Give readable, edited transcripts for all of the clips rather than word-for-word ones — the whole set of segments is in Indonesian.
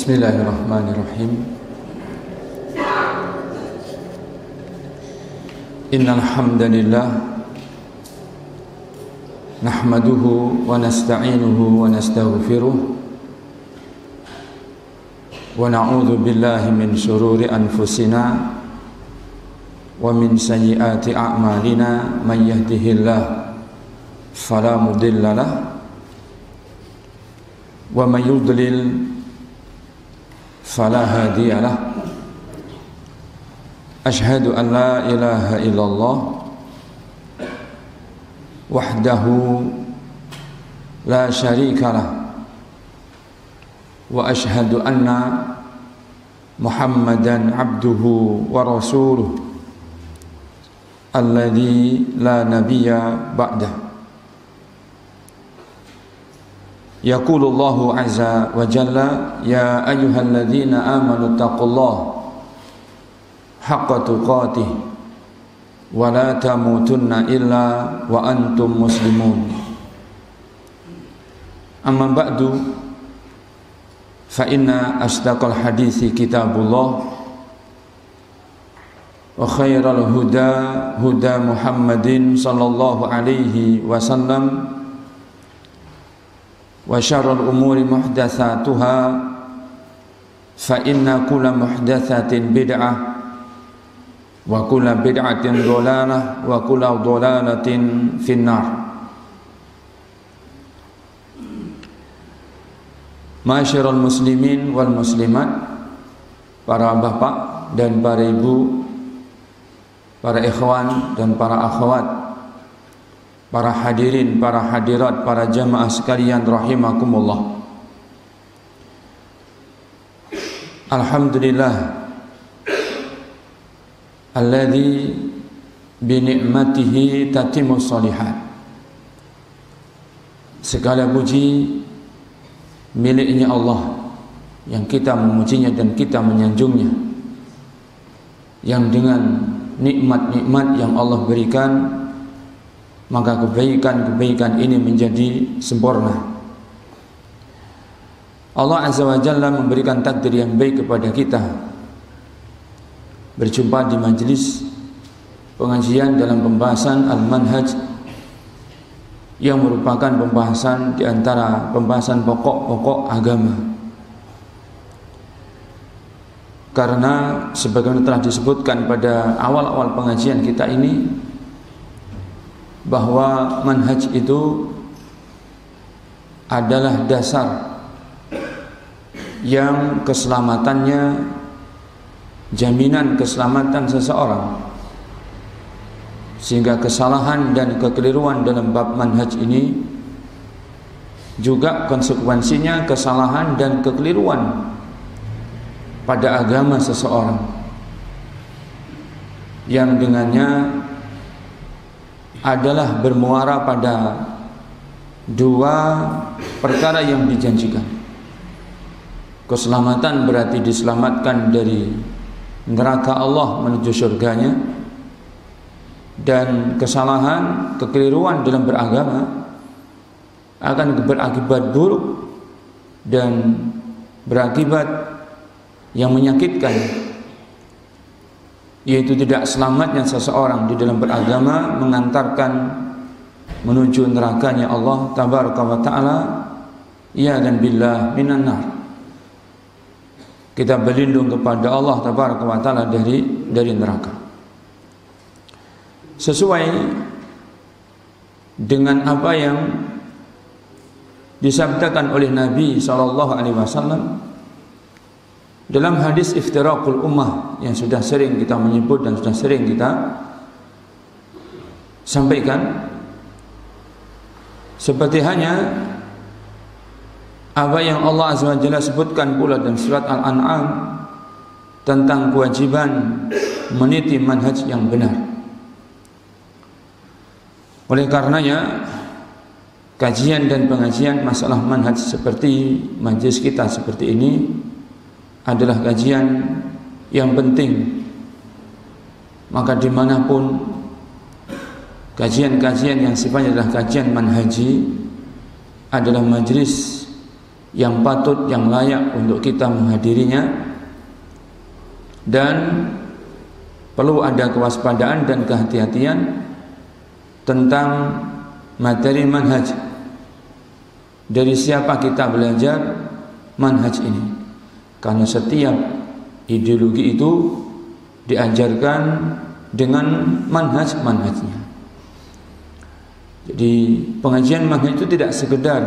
Bismillahirrahmanirrahim. Innal hamdalillah nahmaduhu wa nasta'inuhu wa nastaghfiruh wa na'udzu billahi min shururi anfusina wa min sayyiati a'malina may yahdihillahu fala mudilla lahu wa may yudlil fala hadiya lahu. Asyhadu an la ilaha illallah wahdahu la syarika lah wa asyhadu anna Muhammadan abduhu wa rasuluh alladzi la nabiyya ba'dah. Yaqulullahu azza wa jalla ya ayyuhalladzina amanu taqullaha haqqa tuqatih wa la tamutunna illa wa antum muslimun. Amma ba'du fa inna asdaqal hadithi kitabullah wa khairal huda huda Muhammadin sallallahu alaihi wasallam wa syarrul umuri muhdatsatuha fa inna kulla muhdatsatin bid'ah wa kulla bid'atin dhalalah wa kulla dhalalatin finnar. Ma'asyiral muslimin wal muslimat, para bapak dan para ibu, para ikhwan dan para akhwat, para hadirin, para hadirat, para jamaah sekalian rahimakumullah. Alhamdulillah alladzi bi ni'matihi tatimmus shalihat. Segala puji miliknya Allah yang kita memujinya dan kita menyanjungnya, yang dengan nikmat-nikmat yang Allah berikan maka kebaikan-kebaikan ini menjadi sempurna. Allah Azza wa Jalla memberikan takdir yang baik kepada kita, berjumpa di majelis pengajian dalam pembahasan Al-Manhaj yang merupakan pembahasan di antara pembahasan pokok-pokok agama. Karena sebagaimana telah disebutkan pada awal-awal pengajian kita ini, bahwa manhaj itu adalah dasar yang keselamatannya, jaminan keselamatan seseorang, sehingga kesalahan dan kekeliruan dalam bab manhaj ini juga konsekuensinya kesalahan dan kekeliruan pada agama seseorang, yang dengannya adalah bermuara pada dua perkara yang dijanjikan. Keselamatan berarti diselamatkan dari neraka Allah menuju surganya, dan kesalahan, kekeliruan dalam beragama akan berakibat buruk dan berakibat yang menyakitkan, yaitu tidak selamatnya seseorang di dalam beragama, mengantarkan menuju nerakanya Allah tabaraka wa ta'ala, ya dan billah minan nar. Kita berlindung kepada Allah tabaraka wa ta'ala dari neraka. Sesuai dengan apa yang disabdakan oleh Nabi SAW dalam hadis iftiraqul ummah yang sudah sering kita menyebut dan sudah sering kita sampaikan, seperti hanya apa yang Allah Azza wa Jalla sebutkan pula dalam surat Al-An'am tentang kewajiban meniti manhaj yang benar. Oleh karenanya kajian dan pengajian masalah manhaj seperti majelis kita seperti ini adalah kajian yang penting. Maka dimanapun kajian-kajian yang sifatnya adalah kajian manhaji adalah majelis yang patut, yang layak untuk kita menghadirinya, dan perlu ada kewaspadaan dan kehati-hatian tentang materi manhaj. Dari siapa kita belajar manhaj ini? Karena setiap ideologi itu diajarkan dengan manhajnya. Jadi pengajian manhaj itu tidak sekedar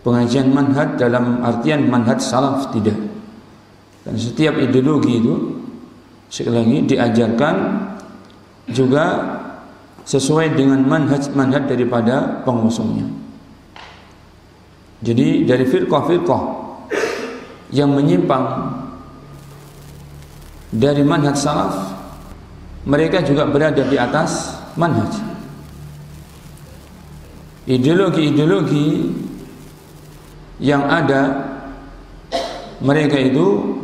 pengajian manhaj dalam artian manhaj salaf, tidak. Dan setiap ideologi itu sekali lagi diajarkan juga sesuai dengan manhaj daripada pengusungnya. Jadi dari firqah-firqah yang menyimpang dari manhaj salaf, mereka juga berada di atas manhaj. Ideologi-ideologi yang ada, mereka itu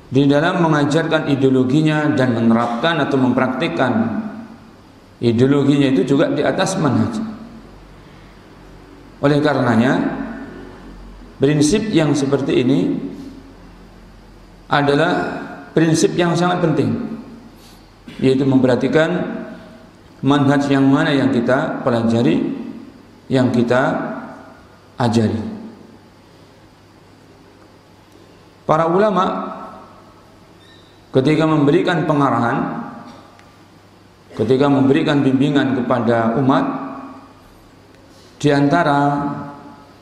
di dalam mengajarkan ideologinya dan menerapkan atau mempraktikkan ideologinya itu juga di atas manhaj. Oleh karenanya, prinsip yang seperti ini adalah prinsip yang sangat penting, yaitu memperhatikan manhaj yang mana yang kita pelajari, yang kita ajari. Para ulama ketika memberikan pengarahan, ketika memberikan bimbingan kepada umat, di antara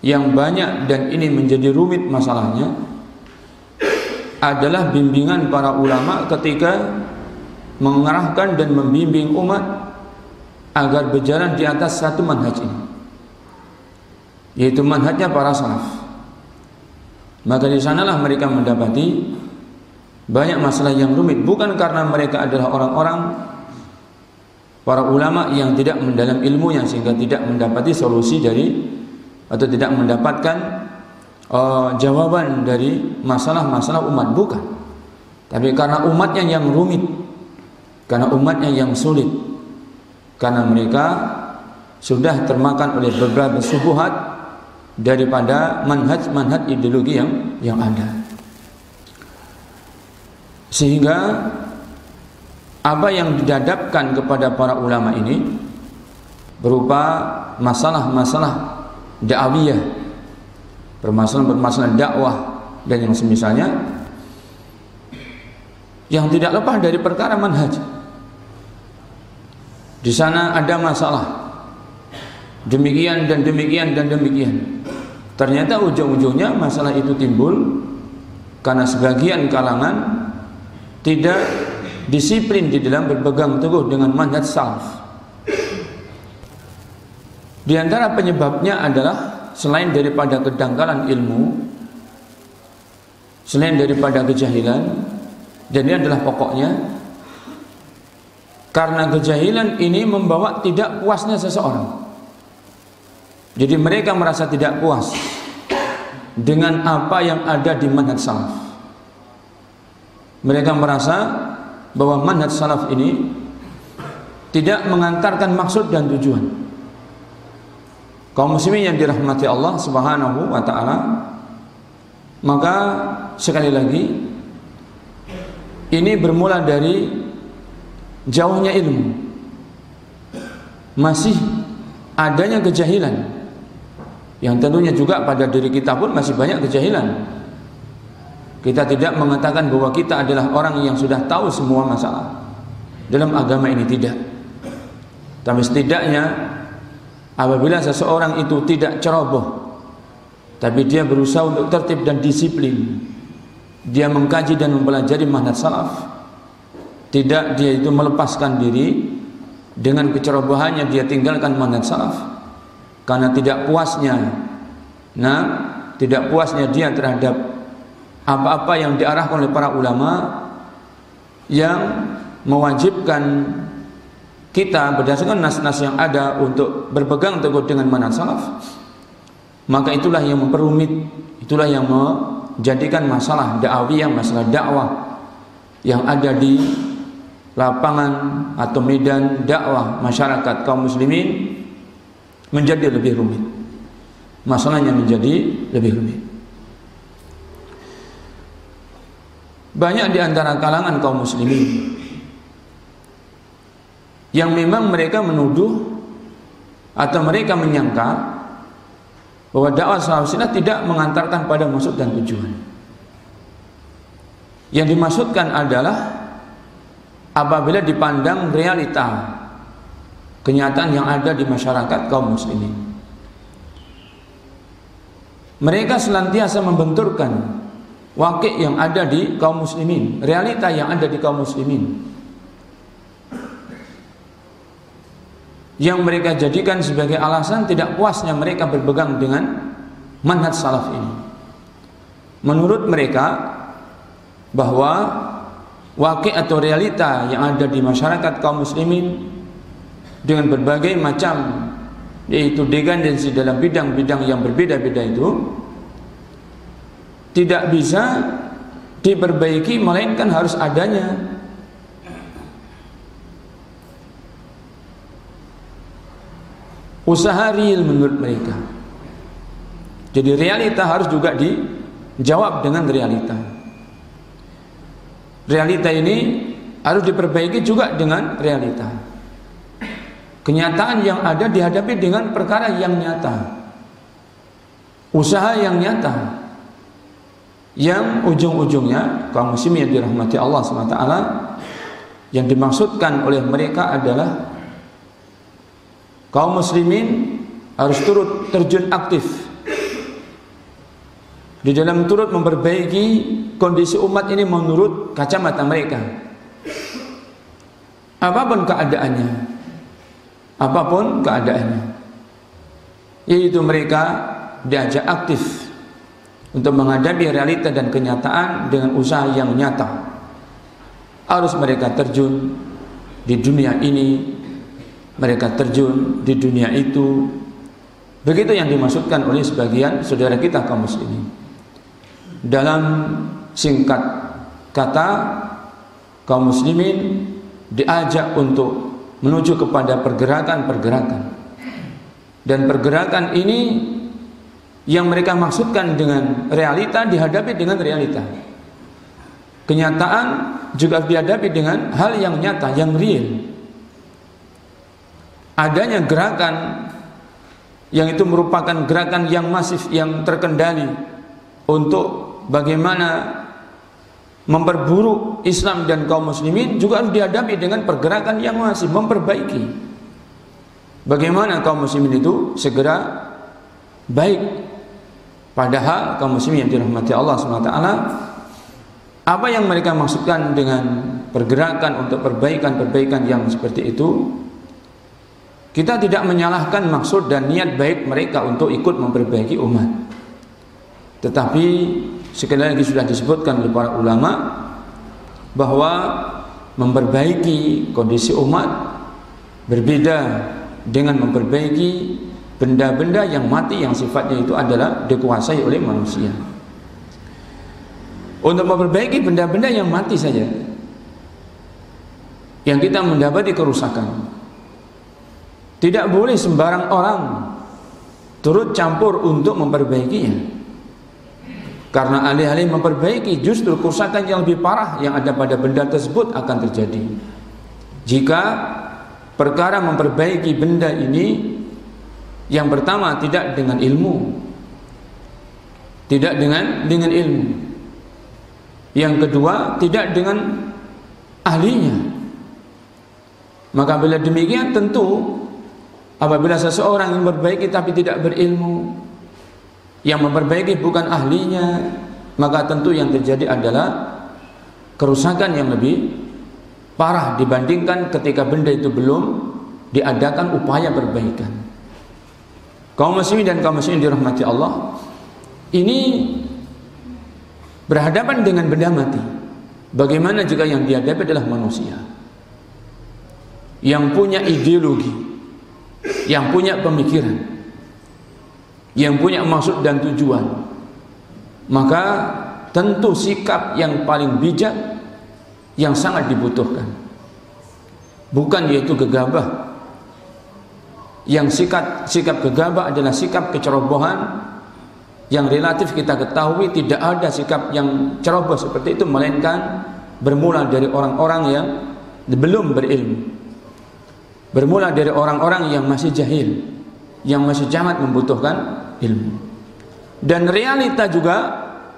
yang banyak dan ini menjadi rumit masalahnya adalah bimbingan para ulama ketika mengarahkan dan membimbing umat agar berjalan di atas satu manhaj ini, yaitu manhajnya para salaf. Maka di sanalah mereka mendapati banyak masalah yang rumit, bukan karena mereka adalah orang-orang para ulama yang tidak mendalam ilmunya sehingga tidak mendapati solusi dari atau tidak mendapatkan jawaban dari masalah-masalah umat, bukan. Tapi karena umatnya yang rumit, karena umatnya yang sulit, karena mereka sudah termakan oleh beberapa syubhat daripada manhaj ideologi yang ada. Sehingga apa yang dihadapkan kepada para ulama ini berupa masalah-masalah dakwiyah, permasalahan dakwah dan yang semisalnya, yang tidak lepas dari perkara manhaj. Di sana ada masalah demikian dan demikian dan demikian. Ternyata ujung-ujungnya masalah itu timbul karena sebagian kalangan tidak disiplin di dalam berpegang teguh dengan manhaj salaf. Di antara penyebabnya adalah selain daripada kedangkalan ilmu, selain daripada kejahilan, dan ini adalah pokoknya, karena kejahilan ini membawa tidak puasnya seseorang. Jadi mereka merasa tidak puas dengan apa yang ada di manhaj salaf. Mereka merasa bahwa manhaj salaf ini tidak mengantarkan maksud dan tujuan. Kaum muslimin yang dirahmati Allah Subhanahu wa taala, maka sekali lagi ini bermula dari jauhnya ilmu, masih adanya kejahilan, yang tentunya juga pada diri kita pun masih banyak kejahilan. Kita tidak mengatakan bahwa kita adalah orang yang sudah tahu semua masalah dalam agama ini, tidak. Tapi setidaknya apabila seseorang itu tidak ceroboh, tapi dia berusaha untuk tertib dan disiplin, dia mengkaji dan mempelajari manhaj salaf, tidak dia itu melepaskan diri dengan kecerobohannya, dia tinggalkan manhaj salaf karena tidak puasnya, tidak puasnya dia terhadap apa-apa yang diarahkan oleh para ulama yang mewajibkan kita berdasarkan nas-nas yang ada untuk berpegang teguh dengan manhaj salaf. Maka itulah yang memperumit, itulah yang menjadikan masalah dakwah, masalah dakwah yang ada di lapangan atau medan dakwah masyarakat kaum muslimin menjadi lebih rumit. masalahnya menjadi lebih rumit. Banyak di antara kalangan kaum muslimin yang memang mereka menuduh atau mereka menyangka bahwa dakwah salafiyah tidak mengantarkan pada maksud dan tujuan. Yang dimaksudkan adalah apabila dipandang realita kenyataan yang ada di masyarakat kaum muslimin, mereka senantiasa membenturkan wakil yang ada di kaum muslimin, realita yang ada di kaum muslimin, yang mereka jadikan sebagai alasan tidak puasnya mereka berpegang dengan manhaj salaf ini. Menurut mereka bahwa wakil atau realita yang ada di masyarakat kaum muslimin dengan berbagai macam yaitu degenderasi dalam bidang-bidang yang berbeda-beda itu tidak bisa diperbaiki, melainkan harus adanya usaha real menurut mereka. Jadi realita harus juga dijawab dengan realita. Realita ini harus diperbaiki juga dengan realita. Kenyataan yang ada dihadapi dengan perkara yang nyata, usaha yang nyata, yang ujung-ujungnya kaum muslimin yang dirahmati Allah SWT, yang dimaksudkan oleh mereka adalah kaum muslimin harus turut terjun aktif di dalam turut memperbaiki kondisi umat ini menurut kacamata mereka. Apapun keadaannya, yaitu mereka diajak aktif untuk menghadapi realita dan kenyataan dengan usaha yang nyata. Harus mereka terjun di dunia ini, mereka terjun di dunia itu. Begitu yang dimaksudkan oleh sebagian saudara kita kaum muslimin. Dalam singkat kata, kaum muslimin diajak untuk menuju kepada pergerakan-pergerakan, dan pergerakan ini yang mereka maksudkan dengan realita dihadapi dengan realita. Kenyataan juga dihadapi dengan hal yang nyata, yang real. Adanya gerakan yang itu merupakan gerakan yang masif, yang terkendali untuk bagaimana memperburuk Islam dan kaum muslimin, juga harus dihadapi dengan pergerakan yang masih memperbaiki. Bagaimana kaum muslimin itu segera baik. Padahal kaum muslimin yang dirahmati Allah SWT, apa yang mereka maksudkan dengan pergerakan untuk perbaikan-perbaikan yang seperti itu, kita tidak menyalahkan maksud dan niat baik mereka untuk ikut memperbaiki umat. Tetapi sekali lagi sudah disebutkan oleh para ulama bahwa memperbaiki kondisi umat berbeda dengan memperbaiki benda-benda yang mati, yang sifatnya itu adalah dikuasai oleh manusia. Untuk memperbaiki benda-benda yang mati saja, yang kita mendapati kerusakan, tidak boleh sembarang orang turut campur untuk memperbaikinya. Karena alih-alih memperbaiki, justru kerusakan yang lebih parah yang ada pada benda tersebut akan terjadi. Jika perkara memperbaiki benda ini, yang pertama tidak dengan ilmu, tidak dengan ilmu. Yang kedua tidak dengan ahlinya. Maka bila demikian, tentu apabila seseorang yang memperbaiki tapi tidak berilmu, yang memperbaiki bukan ahlinya, maka tentu yang terjadi adalah kerusakan yang lebih parah dibandingkan ketika benda itu belum diadakan upaya perbaikan. Kaum muslimin dan kaum muslimin dirahmati Allah, ini berhadapan dengan benda mati. Bagaimana jika yang dihadapi adalah manusia yang punya ideologi, yang punya pemikiran, yang punya maksud dan tujuan? Maka tentu sikap yang paling bijak yang sangat dibutuhkan, bukan yaitu gegabah, yang sikap gegabah adalah sikap kecerobohan yang relatif kita ketahui tidak ada sikap yang ceroboh seperti itu, melainkan bermula dari orang-orang yang belum berilmu, bermula dari orang-orang yang masih jahil, yang masih sangat membutuhkan ilmu. Dan realita juga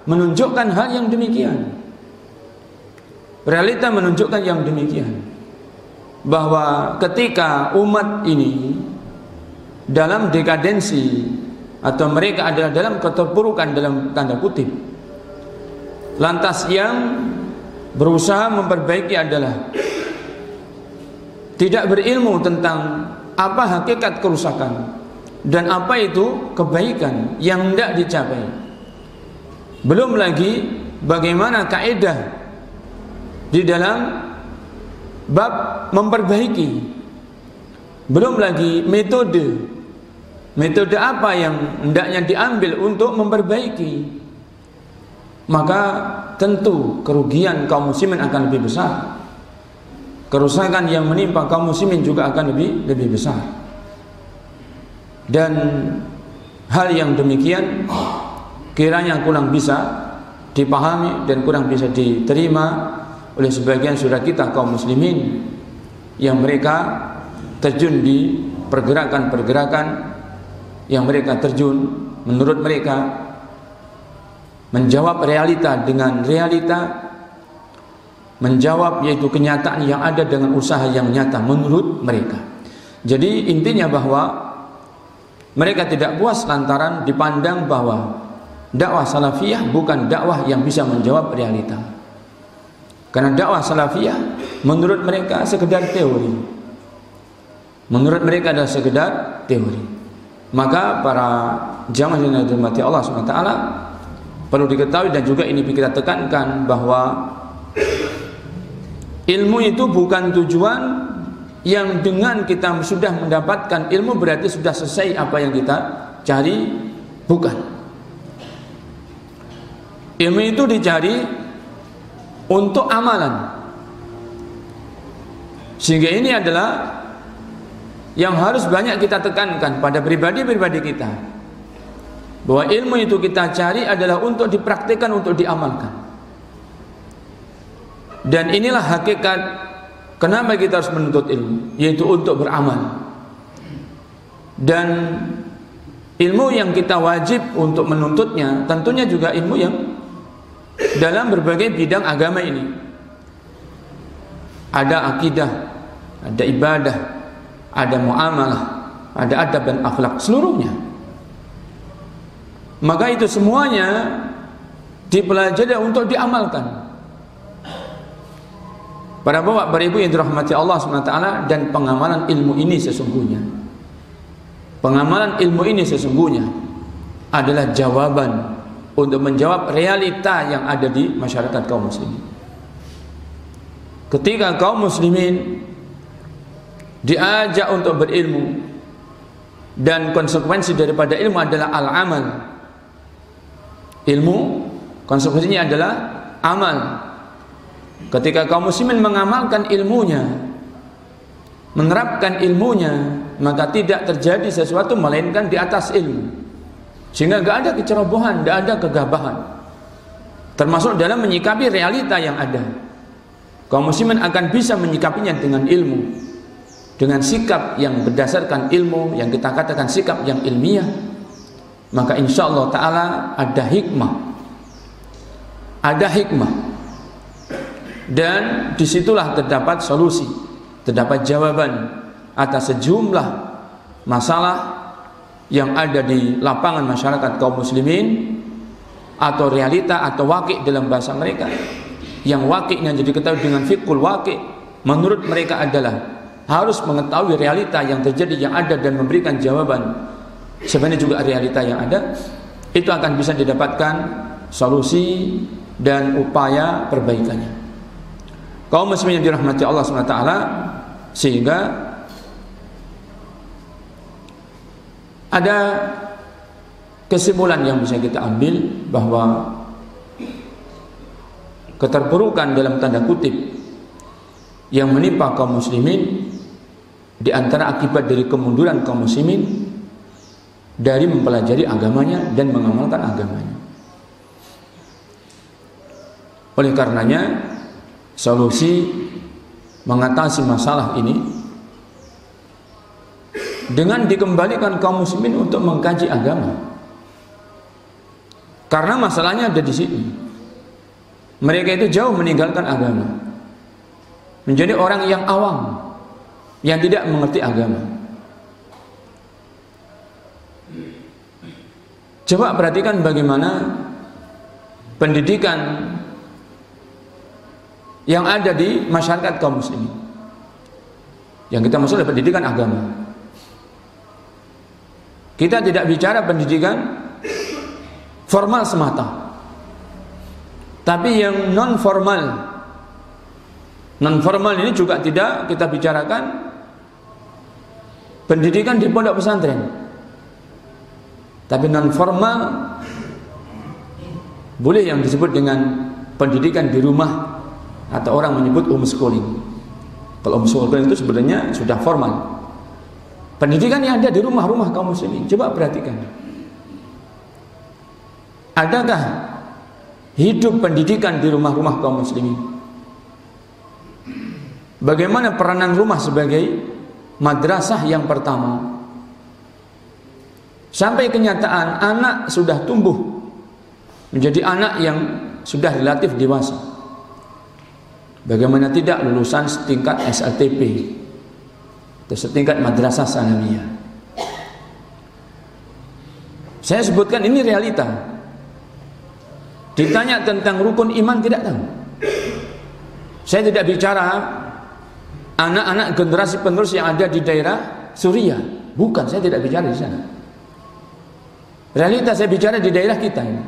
menunjukkan hal yang demikian. Realita menunjukkan yang demikian, bahwa ketika umat ini dalam dekadensi atau mereka adalah dalam keterpurukan dalam tanda kutip, lantas yang berusaha memperbaiki adalah tidak berilmu tentang apa hakikat kerusakan dan apa itu kebaikan yang tidak dicapai. Belum lagi bagaimana kaidah di dalam bab memperbaiki, belum lagi metode apa yang hendaknya diambil untuk memperbaiki. Maka tentu kerugian kaum muslimin akan lebih besar, kerusakan yang menimpa kaum muslimin juga akan lebih besar. Dan hal yang demikian kiranya kurang bisa dipahami dan kurang bisa diterima oleh sebagian saudara kita kaum muslimin yang mereka terjun di pergerakan-pergerakan yang mereka terjun menurut mereka menjawab realita dengan realita, menjawab yaitu kenyataan yang ada dengan usaha yang nyata menurut mereka. Jadi intinya bahwa mereka tidak puas lantaran dipandang bahwa dakwah salafiyah bukan dakwah yang bisa menjawab realita. Karena dakwah salafiyah menurut mereka sekedar teori. Menurut mereka adalah sekedar teori. Maka para jamaah yang dirahmati Allah SWT perlu diketahui dan juga ini kita tekankan bahwa ilmu itu bukan tujuan yang dengan kita sudah mendapatkan ilmu berarti sudah selesai apa yang kita cari. Bukan. Ilmu itu dicari untuk amalan. Sehingga ini adalah yang harus banyak kita tekankan pada pribadi-pribadi kita, bahwa ilmu itu kita cari adalah untuk dipraktikkan, untuk diamalkan. Dan inilah hakikat kenapa kita harus menuntut ilmu, yaitu untuk beramal. Dan ilmu yang kita wajib untuk menuntutnya tentunya juga ilmu yang dalam berbagai bidang agama ini. Ada akidah, ada ibadah, ada muamalah, ada adab dan akhlak, seluruhnya. Maka itu semuanya dipelajari untuk diamalkan. Para bapak, para ibu yang dirahmati Allah SWT, dan pengamalan ilmu ini sesungguhnya, pengamalan ilmu ini sesungguhnya adalah jawaban untuk menjawab realita yang ada di masyarakat kaum muslimin. Ketika kaum muslimin diajak untuk berilmu dan konsekuensi daripada ilmu adalah al-amal, ilmu konsekuensinya adalah amal. Ketika kaum muslimin mengamalkan ilmunya, menerapkan ilmunya, maka tidak terjadi sesuatu melainkan di atas ilmu. Sehingga tidak ada kecerobohan, tidak ada kegabahan, termasuk dalam menyikapi realita yang ada. Kaum muslimin akan bisa menyikapinya dengan ilmu, dengan sikap yang berdasarkan ilmu, yang kita katakan sikap yang ilmiah. Maka insya Allah ta'ala ada hikmah, ada hikmah, dan disitulah terdapat solusi, terdapat jawaban atas sejumlah masalah yang ada di lapangan masyarakat kaum muslimin, atau realita atau waqi' dalam bahasa mereka. Yang waqi' jadi ketahui dengan fiqhul waqi', menurut mereka adalah harus mengetahui realita yang terjadi, yang ada, dan memberikan jawaban sebenarnya juga realita yang ada. Itu akan bisa didapatkan solusi dan upaya perbaikannya. Kaum muslimin yang dirahmati Allah SWT, sehingga ada kesimpulan yang bisa kita ambil bahwa keterpurukan dalam tanda kutip yang menimpa kaum muslimin di antara akibat dari kemunduran kaum muslimin dari mempelajari agamanya dan mengamalkan agamanya. Oleh karenanya, solusi mengatasi masalah ini dengan dikembalikan kaum muslimin untuk mengkaji agama. Karena masalahnya ada di sini. Mereka itu jauh meninggalkan agama, menjadi orang yang awam, yang tidak mengerti agama. Coba perhatikan bagaimana pendidikan yang ada di masyarakat kaum muslimin. Yang kita maksud adalah pendidikan agama. Kita tidak bicara pendidikan formal semata, tapi yang non formal. Non formal ini juga tidak kita bicarakan pendidikan di pondok pesantren, tapi non formal boleh yang disebut dengan pendidikan di rumah, atau orang menyebut homeschooling. Kalau homeschooling itu sebenarnya sudah formal. Pendidikan yang ada di rumah-rumah kaum muslimin. Coba perhatikan. Adakah hidup pendidikan di rumah-rumah kaum muslimin? Bagaimana peranan rumah sebagai madrasah yang pertama? Sampai kenyataan anak sudah tumbuh menjadi anak yang sudah relatif dewasa. Bagaimana tidak lulusan setingkat SLTP atau setingkat madrasah sanawiyah. Saya sebutkan ini realita. Ditanya tentang rukun iman tidak tahu. Saya tidak bicara anak-anak generasi penerus yang ada di daerah Suriah. Bukan, saya tidak bicara di sana. Realita saya bicara di daerah kita ini.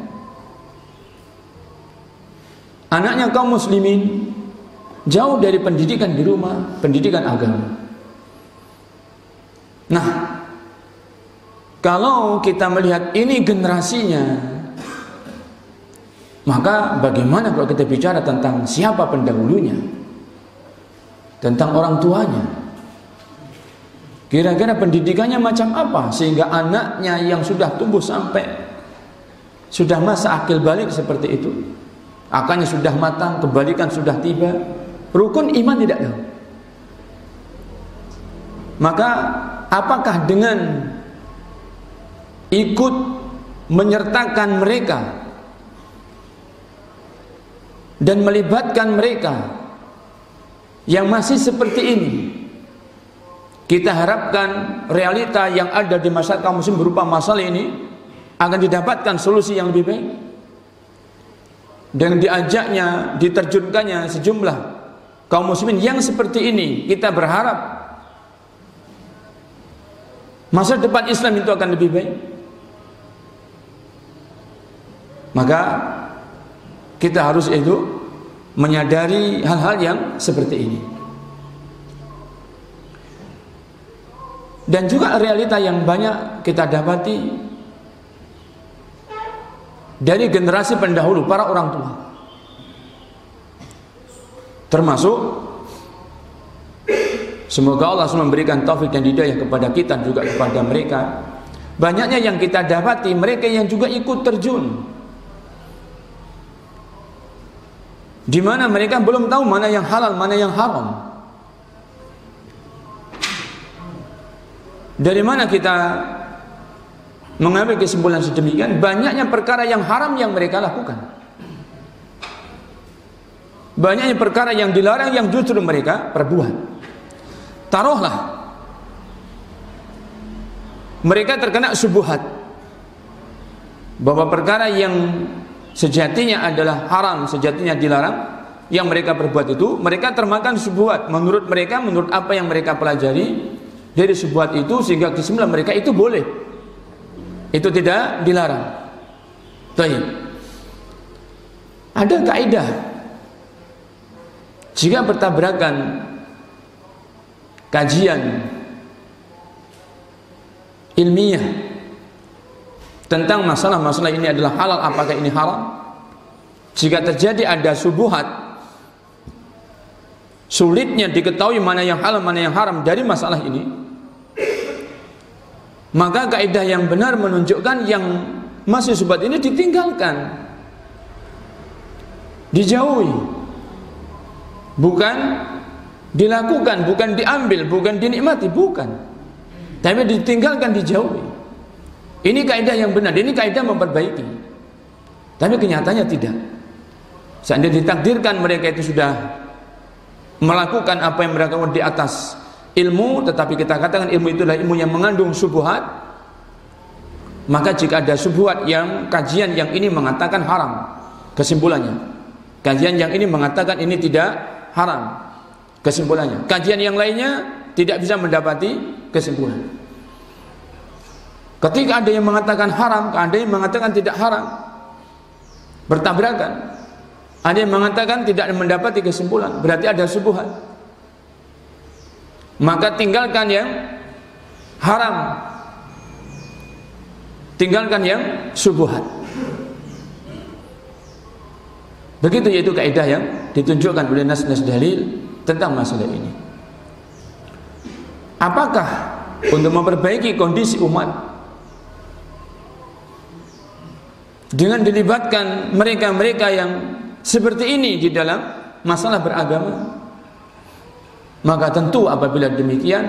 Anaknya kaum muslimin jauh dari pendidikan di rumah, pendidikan agama. Nah, kalau kita melihat ini generasinya, maka bagaimana kalau kita bicara tentang siapa pendahulunya, tentang orang tuanya? Kira-kira pendidikannya macam apa sehingga anaknya yang sudah tumbuh sampai sudah masa akil balik seperti itu, akalnya sudah matang, kebalikan sudah tiba, rukun iman tidak tahu. Maka apakah dengan ikut menyertakan mereka dan melibatkan mereka yang masih seperti ini, kita harapkan realita yang ada di masyarakat kaum muslim berupa masalah ini akan didapatkan solusi yang lebih baik? Dan diajaknya, diterjunkannya sejumlah kaum muslimin yang seperti ini, kita berharap masa depan Islam itu akan lebih baik. Maka kita harus itu menyadari hal-hal yang seperti ini. Dan juga realita yang banyak kita dapati dari generasi pendahulu, para orang tua, termasuk semoga Allah memberikan taufik dan hidayah kepada kita juga kepada mereka. Banyaknya yang kita dapati mereka yang juga ikut terjun, di mana mereka belum tahu mana yang halal, mana yang haram. Dari mana kita mengambil kesimpulan sedemikian? Banyaknya perkara yang haram yang mereka lakukan, banyaknya perkara yang dilarang yang justru mereka perbuat. Taruhlah mereka terkena syubhat bahwa perkara yang sejatinya adalah haram, sejatinya dilarang, yang mereka perbuat itu, mereka termakan syubhat. Menurut mereka, menurut apa yang mereka pelajari dari syubhat itu, sehingga kesimpulan mereka itu boleh, itu tidak dilarang. Baik. Ada kaidah, jika bertabrakan kajian ilmiah tentang masalah-masalah ini adalah halal, apakah ini haram, jika terjadi ada syubhat sulitnya diketahui mana yang halal mana yang haram dari masalah ini, maka kaidah yang benar menunjukkan yang masih syubhat ini ditinggalkan, dijauhi, bukan dilakukan, bukan diambil, bukan dinikmati, bukan, tapi ditinggalkan, dijauhi. Ini kaidah yang benar, ini kaidah memperbaiki. Tapi kenyataannya tidak. Seandainya ditakdirkan mereka itu sudah melakukan apa yang mereka lakukan di atas ilmu, tetapi kita katakan ilmu itu adalah ilmu yang mengandung syubhat, maka jika ada syubhat yang kajian yang ini mengatakan haram, kesimpulannya kajian yang ini mengatakan ini tidak haram, kesimpulannya kajian yang lainnya tidak bisa mendapati kesimpulan. Ketika ada yang mengatakan haram, ada yang mengatakan tidak haram, bertabrakan. Ada yang mengatakan tidak mendapati kesimpulan, berarti ada syubhat. Maka tinggalkan yang haram, tinggalkan yang syubhat. Begitu, yaitu kaidah yang ditunjukkan oleh nas-nas dalil tentang masalah ini. Apakah untuk memperbaiki kondisi umat dengan dilibatkan mereka-mereka yang seperti ini di dalam masalah beragama? Maka tentu apabila demikian,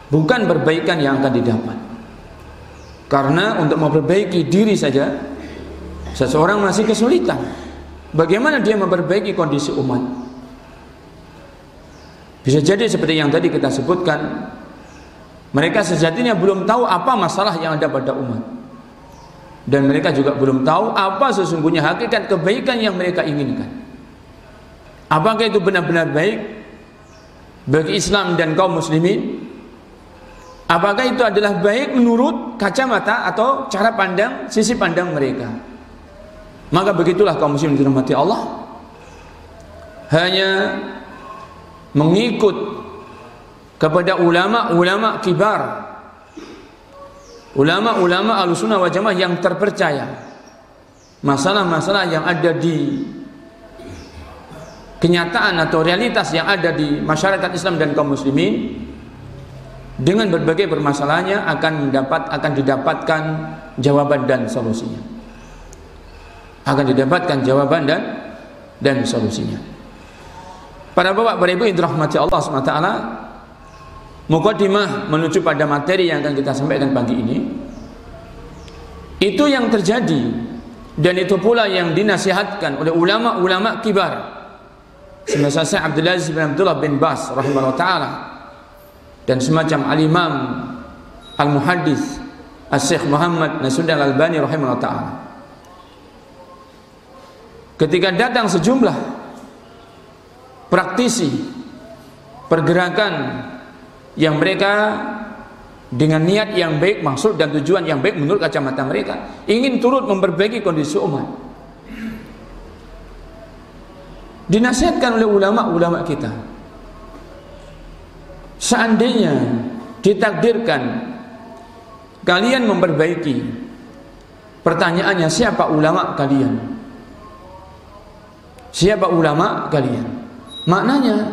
bukan perbaikan yang akan didapat. Karena untuk memperbaiki diri saja seseorang masih kesulitan. Bagaimana dia memperbaiki kondisi umat? Bisa jadi seperti yang tadi kita sebutkan, mereka sejatinya belum tahu apa masalah yang ada pada umat, dan mereka juga belum tahu apa sesungguhnya hakikat kebaikan yang mereka inginkan. Apakah itu benar-benar baik bagi Islam dan kaum muslimin? Apakah itu adalah baik menurut kacamata atau cara pandang, sisi pandang mereka? Maka begitulah kaum muslimin dirahmati Allah, hanya mengikut kepada ulama-ulama kibar, ulama-ulama Ahlussunnah wal Jamaah yang terpercaya. Masalah-masalah yang ada di kenyataan atau realitas yang ada di masyarakat Islam dan kaum muslimin, dengan berbagai permasalahannya akan didapatkan jawaban dan solusinya. Akan didapatkan jawaban dan solusinya. Para bapak, para ibu yang dirahmati Allah SWT, mukadimah menuju pada materi yang akan kita sampaikan pagi ini, itu yang terjadi, dan itu pula yang dinasihatkan oleh ulama-ulama kibar, semacam Syekh Abdul Aziz bin Abdullah bin Bas rahimahullah ta'ala, dan semacam al-imam al-muhaddis Syekh Muhammad Nasiruddin al-Albani rahimahullah ta'ala. Ketika datang sejumlah praktisi pergerakan yang mereka dengan niat yang baik, maksud dan tujuan yang baik menurut kacamata mereka, ingin turut memperbaiki kondisi umat, dinasihatkan oleh ulama-ulama kita, seandainya ditakdirkan kalian memperbaiki, pertanyaannya siapa ulama kalian? Siapa ulama kalian? Maknanya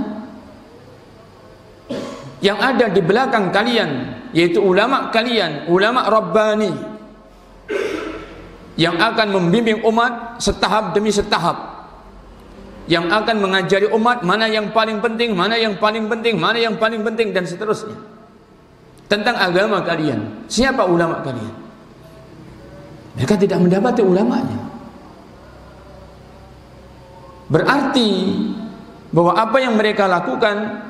yang ada di belakang kalian, yaitu ulama kalian, ulama Rabbani, yang akan membimbing umat setahap demi setahap, yang akan mengajari umat mana yang paling penting, mana yang paling penting, mana yang paling penting, dan seterusnya tentang agama kalian. Siapa ulama kalian? Mereka tidak mendapati ulamanya. Berarti bahwa apa yang mereka lakukan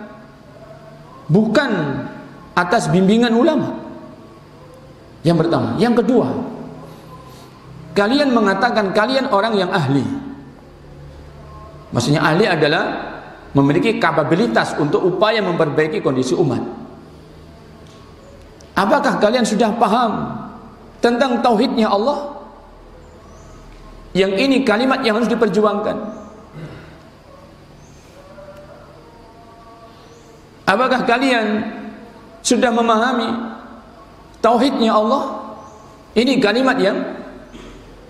bukan atas bimbingan ulama. Yang pertama. Yang kedua, kalian mengatakan kalian orang yang ahli. Maksudnya ahli adalah memiliki kapabilitas untuk upaya memperbaiki kondisi umat. Apakah kalian sudah paham tentang tauhidnya Allah? Yang ini kalimat yang harus diperjuangkan. Apakah kalian sudah memahami tauhidnya Allah? Ini kalimat yang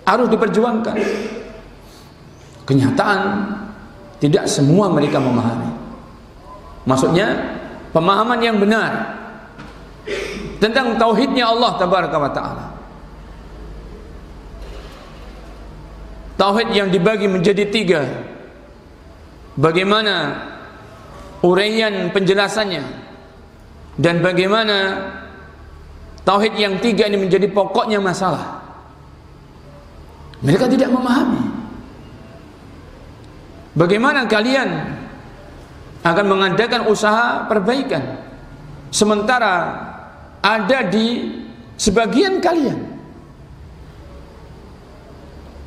harus diperjuangkan. Kenyataan Tidak semua mereka memahami. Maksudnya pemahaman yang benar tentang tauhidnya Allah tabaraka wa ta'ala. Tauhid yang dibagi menjadi 3. Bagaimana uraian penjelasannya, dan bagaimana tauhid yang 3 ini menjadi pokoknya masalah. Mereka tidak memahami. Bagaimana kalian akan mengadakan usaha perbaikan sementara ada di sebagian kalian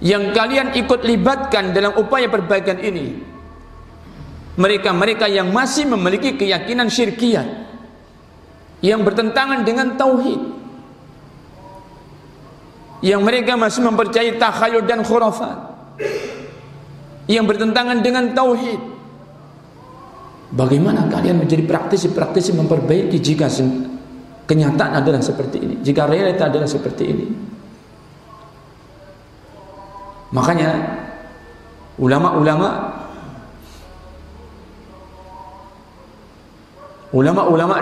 yang kalian ikut libatkan dalam upaya perbaikan ini, mereka-mereka yang masih memiliki keyakinan syirkiyat yang bertentangan dengan tauhid, yang mereka masih mempercayai takhayul dan khurafat yang bertentangan dengan tauhid. Bagaimana kalian menjadi praktisi-praktisi memperbaiki jika kenyataan adalah seperti ini, jika realita adalah seperti ini? Makanya ulama-ulama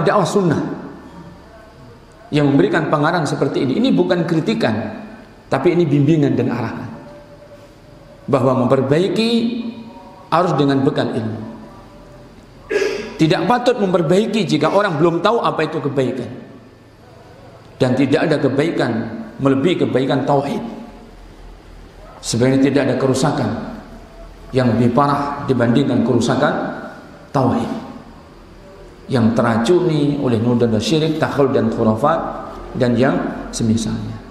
dakwah sunnah yang memberikan pengarahan seperti ini bukan kritikan, tapi ini bimbingan dan arahan bahwa memperbaiki harus dengan bekal ilmu. Tidak patut memperbaiki jika orang belum tahu apa itu kebaikan, dan tidak ada kebaikan melebihi kebaikan tauhid. Sebenarnya tidak ada kerusakan yang lebih parah dibandingkan kerusakan tauhid yang teracuni oleh noda syirik, takhayul dan khurafat dan yang semisalnya.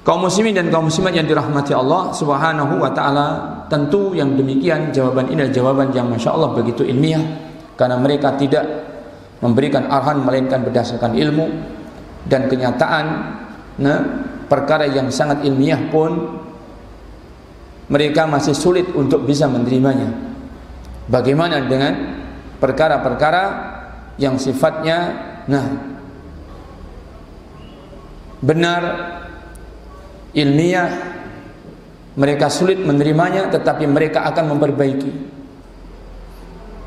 Kaum muslimin dan kaum muslimat yang dirahmati Allah Subhanahu wa ta'ala, tentu yang demikian jawaban ini adalah jawaban yang Masya Allah begitu ilmiah, karena mereka tidak memberikan arahan melainkan berdasarkan ilmu dan kenyataan. Perkara yang sangat ilmiah pun mereka masih sulit untuk bisa menerimanya. Bagaimana dengan perkara-perkara yang sifatnya benar, ilmiah, mereka sulit menerimanya, tetapi mereka akan memperbaiki.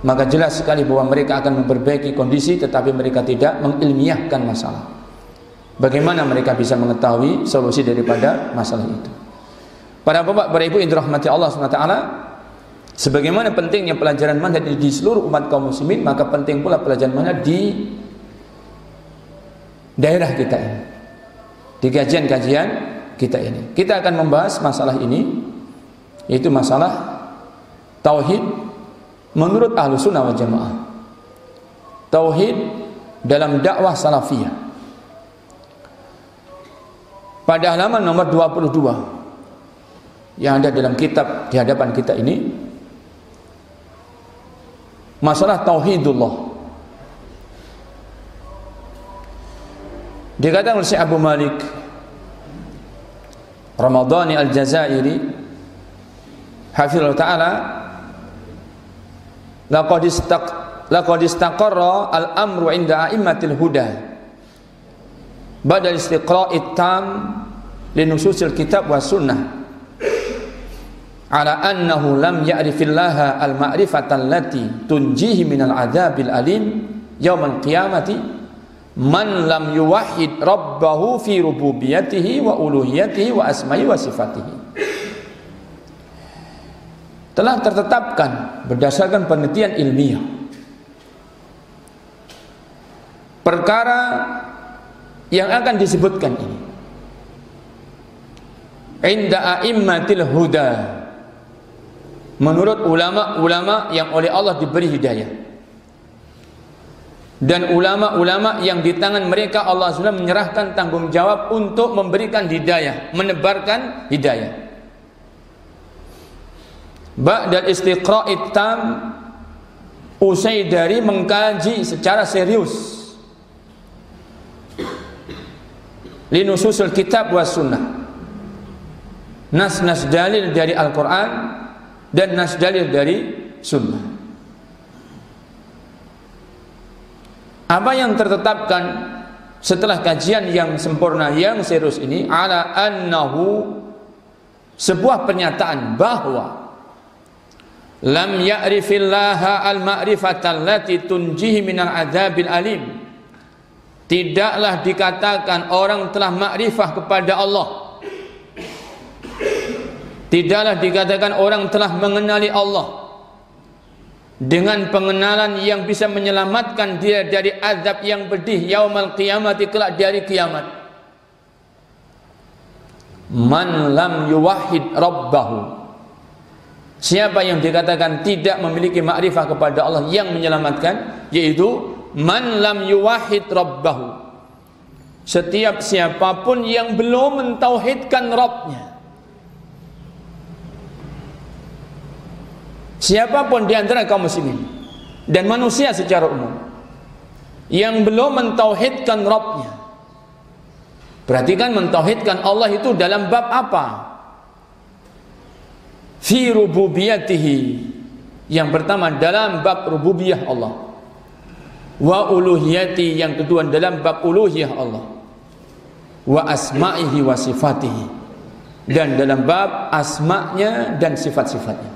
Maka jelas sekali bahwa mereka akan memperbaiki kondisi, tetapi mereka tidak mengilmiahkan masalah. Bagaimana mereka bisa mengetahui solusi daripada masalah itu? Para bapak, para ibu yang dirahmati Allah SWT, sebagaimana pentingnya pelajaran manhaj di seluruh umat kaum muslimin, maka penting pula pelajaran manhaj di daerah kita ini, di kajian-kajian kita ini. Kita akan membahas masalah ini, yaitu masalah tauhid menurut Ahlus Sunnah wal Jamaah, tauhid dalam dakwah salafiyah. Pada halaman nomor 22 yang ada dalam kitab di hadapan kita ini, masalah tauhidullah. Dikatakan oleh Syekh Abu Malik Ramadhani Al-Jazairi hafizallahu ta'ala, laqad istaqarra al-amru 'inda a'immatil huda ba'da istiqra'it tam li nususil kitab wa sunnah ala annahu lam ya'rifillaha al-ma'rifata allati tunjihi minal 'adzabil alim yaumal qiyamati man lam yuwahhid rabbahu fi rububiyyatihi wa uluhiyatihi wa asma'i wa sifatihi. Telah tertetapkan berdasarkan penelitian ilmiah perkara yang akan disebutkan ini inda a'immatil huda, menurut ulama-ulama yang oleh Allah diberi hidayah, dan ulama-ulama yang di tangan mereka Allah SWT menyerahkan tanggung jawab untuk memberikan hidayah, menebarkan hidayah. Ba'dal istiqra'it tam, usai dari mengkaji secara serius linususul kitab wa sunnah, nas-nas dalil dari Al-Quran dan nas dalil dari sunnah. Apa yang tertetapkan setelah kajian yang sempurna, yang serius ini, ala annahu, sebuah pernyataan bahwa lam ya'rifillaha al-ma'rifata allati tunjihi minal adzabil alim. Tidaklah dikatakan orang telah makrifah kepada Allah, tidaklah dikatakan orang telah mengenali Allah dengan pengenalan yang bisa menyelamatkan dia dari azab yang pedih yaumal qiyamati, kelak di hari kiamat. Man lam yuwahhid rabbahu, siapa yang dikatakan tidak memiliki makrifah kepada Allah yang menyelamatkan, yaitu man lam yuwahhid rabbahu, setiap siapapun yang belum mentauhidkan Rabbnya. Siapapun di antara kaum muslimin dan manusia secara umum yang belum mentauhidkan Rabbnya. Perhatikan, mentauhidkan Allah itu dalam bab apa? Fi rububiyatihi, yang pertama dalam bab rububiyah Allah. Wa uluhiyati, yang kedua dalam bab uluhiyah Allah. Wa asma'ihi wa sifatihi, dan dalam bab asma'nya dan sifat-sifatnya.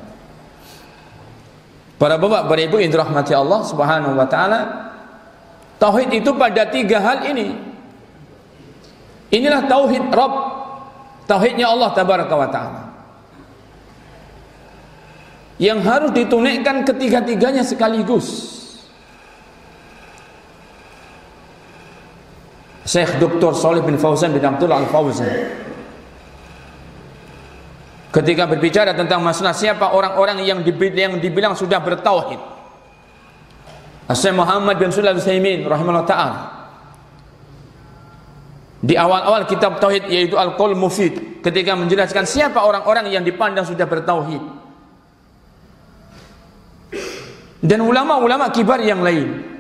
Para bapak, para ibu yang dirahmati Allah Subhanahu wa taala, tauhid itu pada tiga hal ini. Inilah tauhid Rabb, tauhidnya Allah tabaraka wa taala, yang harus ditunaikan ketiga-tiganya sekaligus. Syekh Dr. Shalih bin Fauzan bin Abdullah Al-Fauzan ketika berbicara tentang masalah siapa orang-orang yang dibilang sudah bertauhid, Syekh Muhammad bin Shalih Al-Utsaimin rahimahullah ta'ala di awal-awal kitab tauhid, yaitu Al-Qaul Mufid, ketika menjelaskan siapa orang-orang yang dipandang sudah bertauhid, dan ulama-ulama kibar yang lain,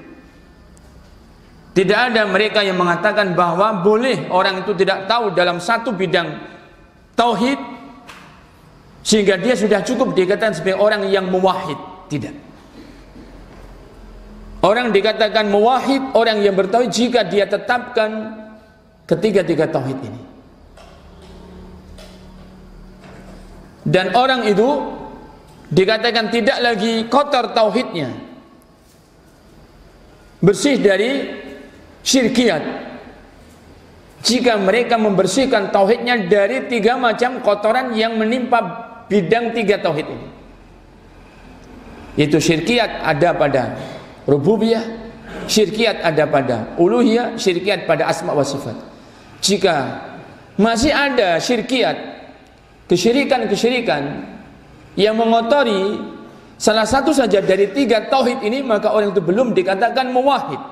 tidak ada mereka yang mengatakan bahwa boleh orang itu tidak tahu dalam satu bidang tauhid sehingga dia sudah cukup dikatakan sebagai orang yang muwahhid. Tidak. Orang dikatakan muwahhid, orang yang bertauhid, jika dia tetapkan ketiga-tiga tauhid ini. Dan orang itu dikatakan tidak lagi kotor tauhidnya, bersih dari syirkiyat, jika mereka membersihkan tauhidnya dari tiga macam kotoran yang menimpa bidang tiga tauhid ini, yaitu syirkiyat ada pada rububiyah, syirkiyat ada pada uluhiyah, syirkiyat pada asma wa sifat. Jika masih ada syirkiyat, kesyirikan-kesyirikan yang mengotori salah satu saja dari tiga tauhid ini, maka orang itu belum dikatakan muwahhid.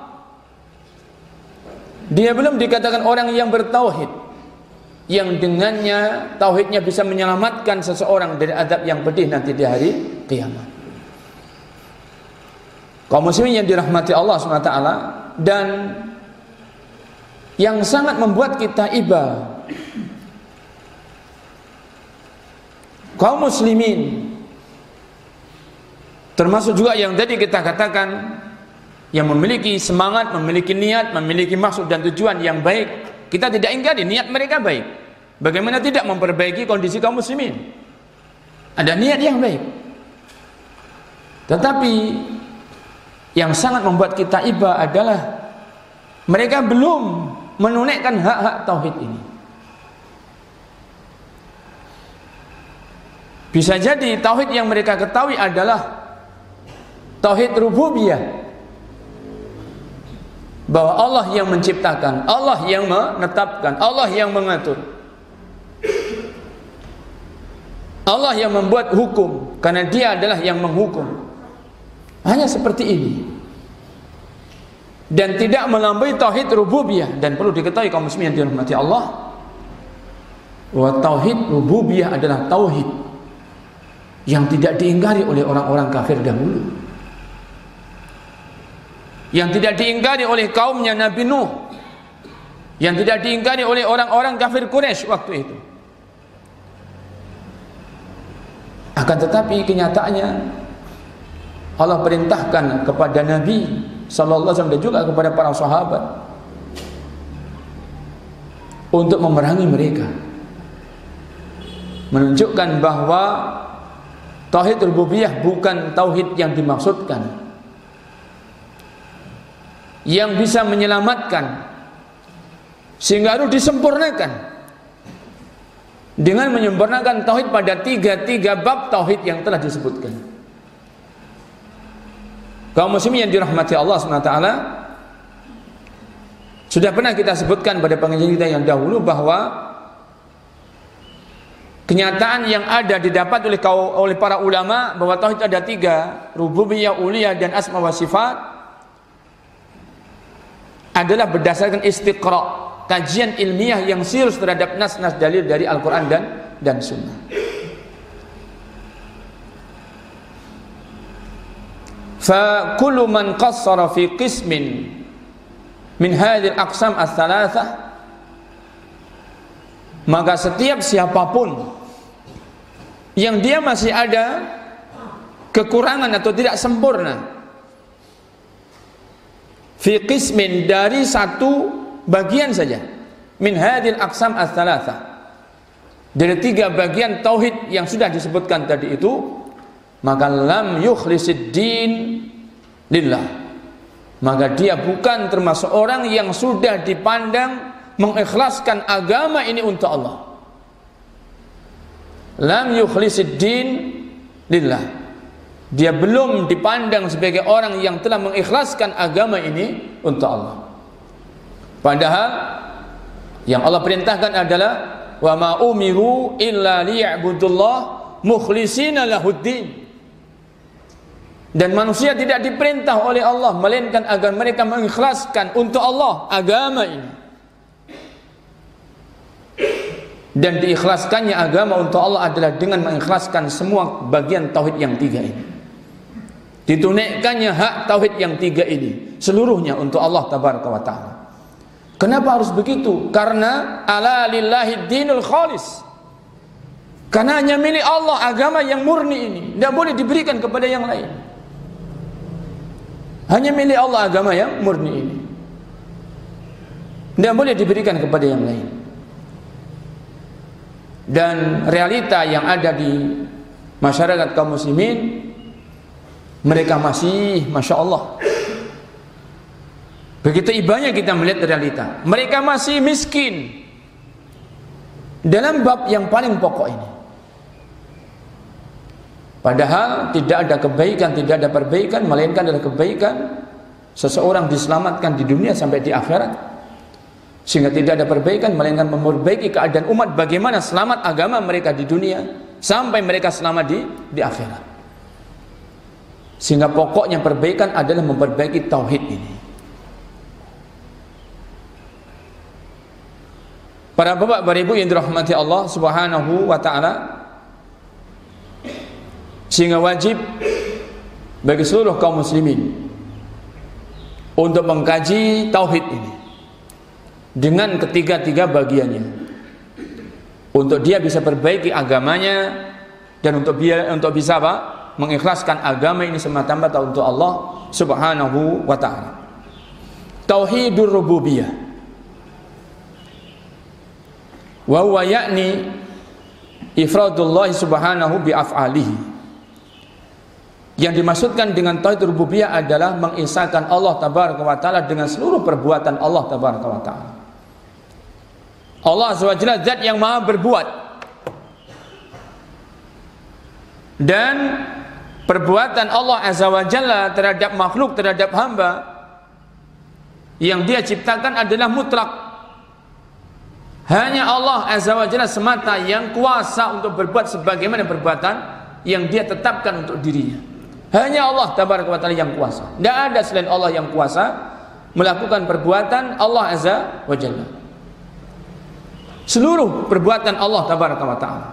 Dia belum dikatakan orang yang bertauhid, yang dengannya tauhidnya bisa menyelamatkan seseorang dari azab yang pedih nanti di hari kiamat. Kaum muslimin yang dirahmati Allah SWT, dan yang sangat membuat kita iba, kaum muslimin, termasuk juga yang tadi kita katakan, yang memiliki semangat, memiliki niat, memiliki maksud dan tujuan yang baik, kita tidak ingkari niat mereka baik. Bagaimana tidak memperbaiki kondisi kaum muslimin? Ada niat yang baik. Tetapi yang sangat membuat kita iba adalah mereka belum menunaikan hak-hak tauhid ini. Bisa jadi tauhid yang mereka ketahui adalah tauhid rububiyah, bahwa Allah yang menciptakan, Allah yang menetapkan, Allah yang mengatur, Allah yang membuat hukum, karena Dia adalah yang menghukum. Hanya seperti ini, dan tidak melampaui tauhid rububiyah. Dan perlu diketahui kaum muslimin yang dirahmati Allah, bahwa tauhid rububiyah adalah tauhid yang tidak diingkari oleh orang-orang kafir dahulu, yang tidak diingkari oleh kaumnya Nabi Nuh, yang tidak diingkari oleh orang-orang kafir Quraisy waktu itu. Akan tetapi kenyataannya Allah perintahkan kepada Nabi sallallahu alaihi wasallam dan juga kepada para sahabat untuk memerangi mereka, menunjukkan bahwa Tauhid rububiyah bukan tauhid yang dimaksudkan, yang bisa menyelamatkan, sehingga harus disempurnakan dengan menyempurnakan tauhid pada tiga bab tauhid yang telah disebutkan. Kaum muslimin yang dirahmati Allah SWT, sudah pernah kita sebutkan pada pengajian kita yang dahulu bahwa kenyataan yang ada didapat oleh para ulama bahwa tauhid ada tiga, rububiyah, uluhiyah, dan asma wa sifat, adalah berdasarkan istiqra', kajian ilmiah yang serius terhadap nas-nas dalil dari Al-Quran dan Sunnah. Fa kullu man qassara fi qismin min hadhil aqsam ats-tsalatsah, maka setiap siapapun yang dia masih ada kekurangan atau tidak sempurna fi qismin, dari satu bagian saja, min hadhil aqsam ats-tsalatsah, dari tiga bagian tauhid yang sudah disebutkan tadi itu, maka lam yukhlisid din lillah, maka dia bukan termasuk orang yang sudah dipandang mengikhlaskan agama ini untuk Allah. Lam yukhlisid din lillah, dia belum dipandang sebagai orang yang telah mengikhlaskan agama ini untuk Allah. Padahal yang Allah perintahkan adalah wa ma umiru illa liya'budullah mukhlishina lahuddin, dan manusia tidak diperintah oleh Allah melainkan agar mereka mengikhlaskan untuk Allah agama ini. Dan diikhlaskannya agama untuk Allah adalah dengan mengikhlaskan semua bagian tauhid yang tiga ini, ditunaikannya hak tauhid yang tiga ini seluruhnya untuk Allah tabaraka wa ta'ala. Kenapa harus begitu? Karena ala lillahi dinul khalis, karena hanya milik Allah agama yang murni ini, tidak boleh diberikan kepada yang lain. Hanya milik Allah agama yang murni ini, tidak boleh diberikan kepada yang lain. Dan realita yang ada di masyarakat kaum muslimin, mereka masih, Masya Allah, begitu ibanya kita melihat realita, mereka masih miskin dalam bab yang paling pokok ini. Padahal tidak ada kebaikan, tidak ada perbaikan, melainkan adalah kebaikan seseorang diselamatkan di dunia sampai di akhirat. Sehingga tidak ada perbaikan melainkan memperbaiki keadaan umat, bagaimana selamat agama mereka di dunia sampai mereka selamat di akhirat. Sehingga pokoknya perbaikan adalah memperbaiki tauhid ini. Para bapak, para ibu yang dirahmati Allah Subhanahu wa ta'ala, sehingga wajib bagi seluruh kaum muslimin untuk mengkaji tauhid ini dengan ketiga-tiga bagiannya, untuk dia bisa perbaiki agamanya dan untuk bisa apa? Mengikhlaskan agama ini semata-mata untuk Allah Subhanahu wa ta'ala. Tauhidur rububiyah wa huwa ya'ni ifradullah subhanahu bi af'alihi. Yang dimaksudkan dengan tauhid rububiyah adalah mengisahkan Allah tabaraka wa ta'ala dengan seluruh perbuatan Allah tabaraka wa ta'ala. Allah SWT zat yang maha berbuat, dan perbuatan Allah Azza wa Jalla terhadap makhluk, terhadap hamba yang dia ciptakan adalah mutlak. Hanya Allah Azza wa Jalla semata yang kuasa untuk berbuat sebagaimana perbuatan yang dia tetapkan untuk dirinya. Hanya Allah tabaraka wa ta'ala yang kuasa, tidak ada selain Allah yang kuasa melakukan perbuatan Allah Azza wa Jalla. Seluruh perbuatan Allah tabaraka wa ta'ala.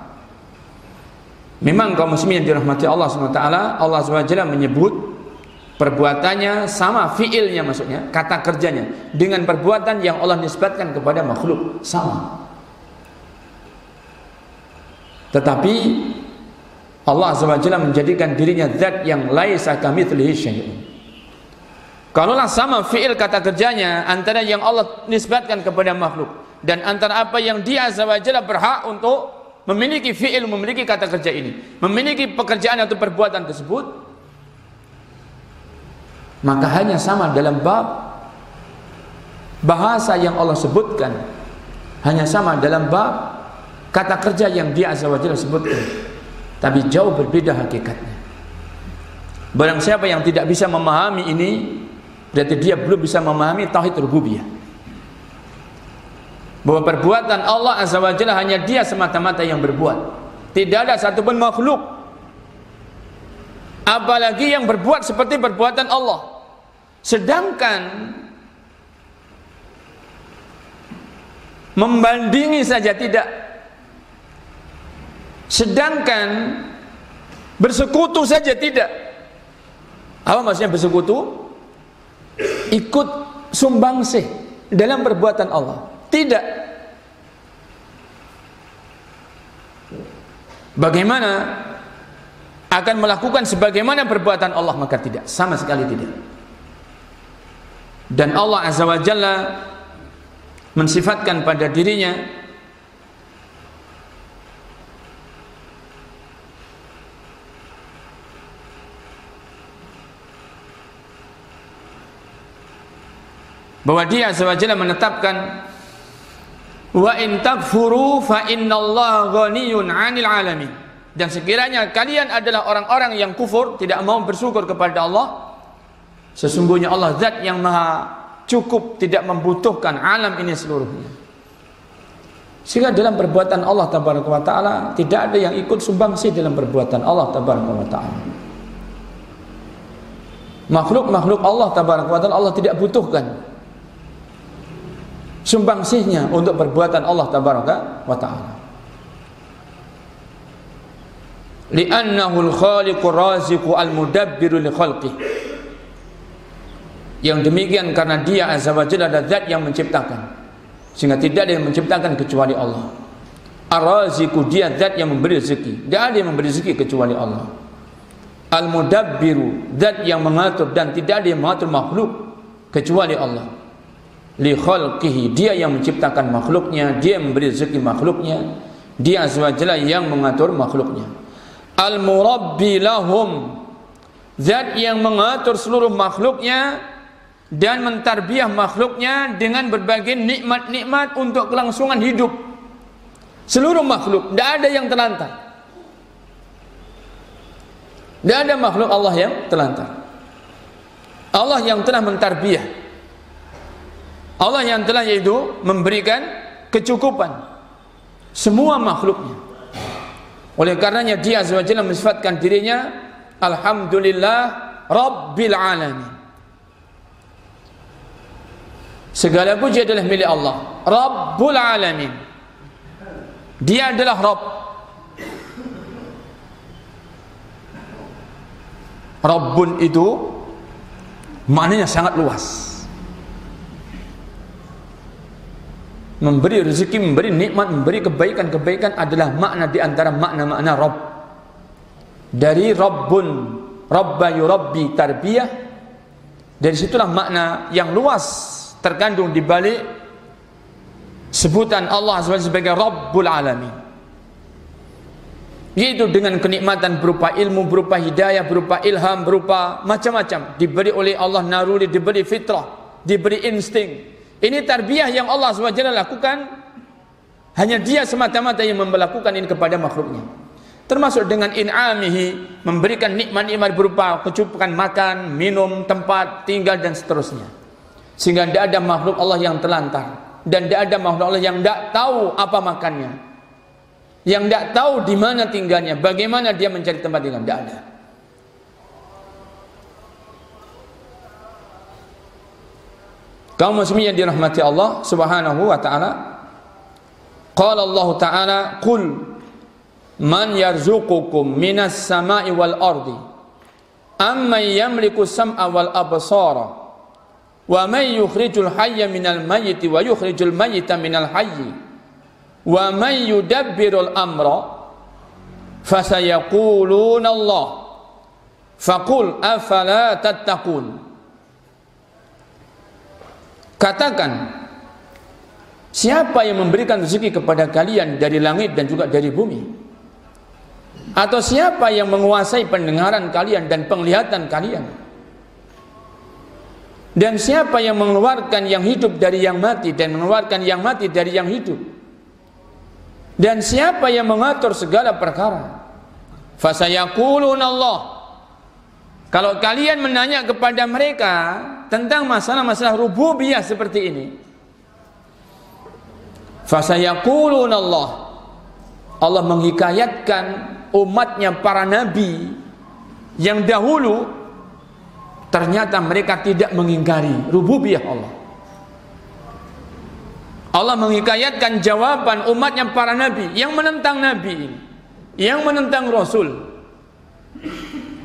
Memang kaum muslimin yang dirahmati Allah SWT, Allah SWT menyebut perbuatannya sama, fiilnya maksudnya, kata kerjanya, dengan perbuatan yang Allah nisbatkan kepada makhluk, sama. Tetapi Allah SWT menjadikan dirinya zat yang laisa kamitslihi syai'un. Kalaulah sama fiil kata kerjanya antara yang Allah nisbatkan kepada makhluk dan antara apa yang dia Azza wa Jalla berhak untuk memiliki fi'il, memiliki kata kerja ini, memiliki pekerjaan atau perbuatan tersebut, maka hanya sama dalam bab bahasa yang Allah sebutkan, hanya sama dalam bab kata kerja yang Dia Azza wa Jalla sebutkan, tapi jauh berbeda hakikatnya. Barang siapa yang tidak bisa memahami ini, berarti dia belum bisa memahami tauhid rububiyah, bahwa perbuatan Allah Azza wa Jalla hanya Dia semata-mata yang berbuat, tidak ada satupun makhluk apalagi yang berbuat seperti perbuatan Allah. Sedangkan membandingi saja tidak, sedangkan bersekutu saja tidak. Apa maksudnya bersekutu? Ikut sumbangsih dalam perbuatan Allah? Tidak. Bagaimana akan melakukan sebagaimana perbuatan Allah? Maka tidak, sama sekali tidak. Dan Allah Azza wa Jalla mensifatkan pada dirinya bahwa Dia Azza wa Jalla menetapkan, wa in takfuru fa innallaha ghaniyun 'anil 'alamin. Dan sekiranya kalian adalah orang-orang yang kufur, tidak mau bersyukur kepada Allah, sesungguhnya Allah zat yang maha cukup, tidak membutuhkan alam ini seluruhnya. Sehingga dalam perbuatan Allah tabaraka wa taala tidak ada yang ikut sumbangsih dalam perbuatan Allah tabaraka wa taala. Makhluk-makhluk Allah tabaraka wa taala Allah tidak butuhkan sumbangsihnya untuk perbuatan Allah tabaraka wa taala. Li'annahu al-khaliqur raziqu al-mudabbiru li khalqih. Yang demikian karena Dia Azza wa Jalla adalah zat yang menciptakan, sehingga tidak ada yang menciptakan kecuali Allah. Ar-raziqu, Dia zat yang memberi rezeki, tidak ada yang memberi rezeki kecuali Allah. Al-mudabbiru, zat yang mengatur, dan tidak ada yang mengatur makhluk kecuali Allah. Li khalqihi, Dia yang menciptakan makhluknya, Dia yang memberi rezeki makhluknya, Dia Azza wa Jalla yang mengatur makhluknya. Al-murabbi lahum, zat yang mengatur seluruh makhluknya dan mentarbiyah makhluknya dengan berbagai nikmat-nikmat untuk kelangsungan hidup. Seluruh makhluk, tidak ada yang terlantar, tidak ada makhluk Allah yang terlantar. Allah yang telah mentarbiyah, Allah yang telah yaitu memberikan kecukupan semua makhluknya. Oleh karenanya Dia Azza wa Jalla mensifatkan dirinya alhamdulillah rabbil alamin. Segala puji adalah milik Allah, Rabbul alamin. Dia adalah Rabb. Rabbun itu maknanya sangat luas. Memberi rezeki, memberi nikmat, memberi kebaikan-kebaikan adalah makna di antara makna-makna Rabb. Dari Rabbun, Rabba yurabbi tarbiyah, dari situlah makna yang luas terkandung di balik sebutan Allah sebagai Rabbul Alamin, yaitu dengan kenikmatan berupa ilmu, berupa hidayah, berupa ilham, berupa macam-macam diberi oleh Allah, naruri, diberi fitrah, diberi insting. Ini tarbiyah yang Allah SWT lakukan, hanya Dia semata-mata yang melakukan ini kepada makhluknya. Termasuk dengan in'amihi, memberikan nikmat-nikmat berupa kecukupan makan, minum, tempat tinggal dan seterusnya. Sehingga tidak ada makhluk Allah yang terlantar, dan tidak ada makhluk Allah yang tidak tahu apa makannya, yang tidak tahu di mana tinggalnya, bagaimana dia mencari tempat tinggal. Tidak ada. Kaum muslimin yang dirahmati Allah Subhanahu wa taala, qala Allah taala, qul man yarzuqukum minas sama'i wal ardi amman yamliku sam'a wal absara wa man yukhrijul hayya minal mayyiti wa yukhrijul mayyita minal hayyi wa man yudabbirul amra fasayaquluna Allah faqul afala tattaqun. Katakan, Siapa yang memberikan rezeki kepada kalian dari langit dan juga dari bumi? Atau siapa yang menguasai pendengaran kalian dan penglihatan kalian? Dan siapa yang mengeluarkan yang hidup dari yang mati dan mengeluarkan yang mati dari yang hidup? Dan siapa yang mengatur segala perkara? Fasayaquluna Allah. Kalau kalian menanya kepada mereka tentang masalah-masalah rububiyah seperti ini, fasayaquluna Allah. Allah menghikayatkan umatnya para nabi yang dahulu, ternyata mereka tidak mengingkari rububiyah Allah. Allah menghikayatkan jawaban umatnya para nabi yang menentang nabi, yang menentang rasul.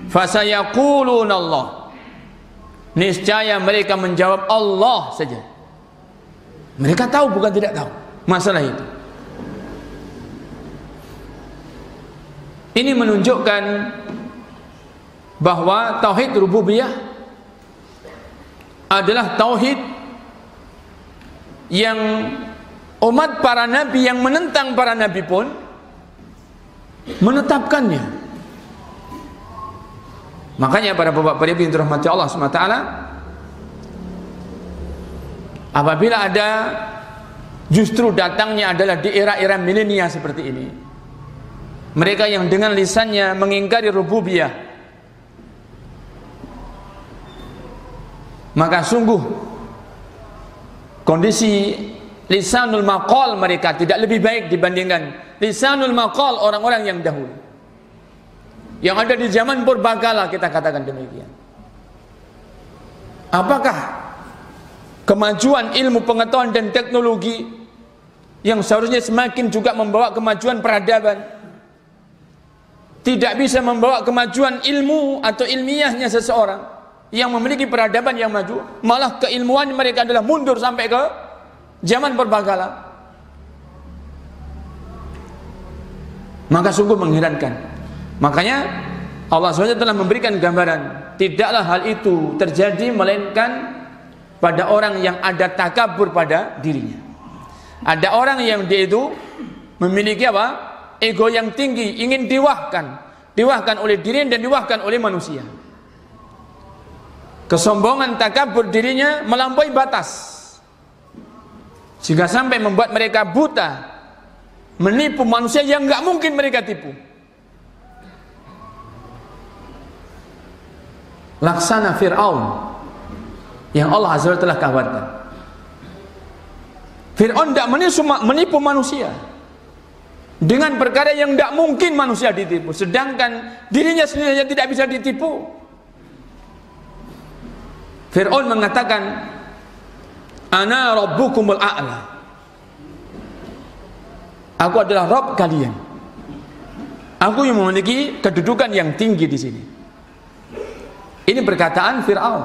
Fasayaquluna Allah. Niscaya mereka menjawab Allah saja. Mereka tahu bukan tidak tahu masalah itu. Ini menunjukkan bahwa tauhid rububiyah adalah tauhid yang umat para nabi yang menentang para nabi pun menetapkannya. Makanya para bapak-bapak yang dirahmati Allah SWT, apabila ada justru datangnya adalah di era-era milenial seperti ini, mereka yang dengan lisannya mengingkari rububiyah, maka sungguh kondisi lisanul maqal mereka tidak lebih baik dibandingkan lisanul maqal orang-orang yang dahulu, yang ada di zaman purbakala, kita katakan demikian. Apakah kemajuan ilmu pengetahuan dan teknologi yang seharusnya semakin juga membawa kemajuan peradaban tidak bisa membawa kemajuan ilmu atau ilmiahnya seseorang yang memiliki peradaban yang maju? Malah keilmuan mereka adalah mundur sampai ke zaman purbakala. Maka sungguh mengherankan. Makanya Allah SWT telah memberikan gambaran, tidaklah hal itu terjadi melainkan pada orang yang ada takabur pada dirinya. Ada orang yang dia itu memiliki apa? Ego yang tinggi, ingin diwahkan oleh dirinya dan diwahkan oleh manusia. Kesombongan, takabur dirinya melampaui batas, sehingga sampai membuat mereka buta, menipu manusia yang nggak mungkin mereka tipu. Laksana Fir'aun yang Allah Azza wa Jalla telah kabarkan. Fir'aun tidak menipu manusia dengan perkara yang tidak mungkin manusia ditipu, sedangkan dirinya sendiri yang tidak bisa ditipu. Fir'aun mengatakan, Ana rabbukumul a'la. Aku adalah Rabb kalian. Aku yang memiliki kedudukan yang tinggi di sini. Ini perkataan Fir'aun.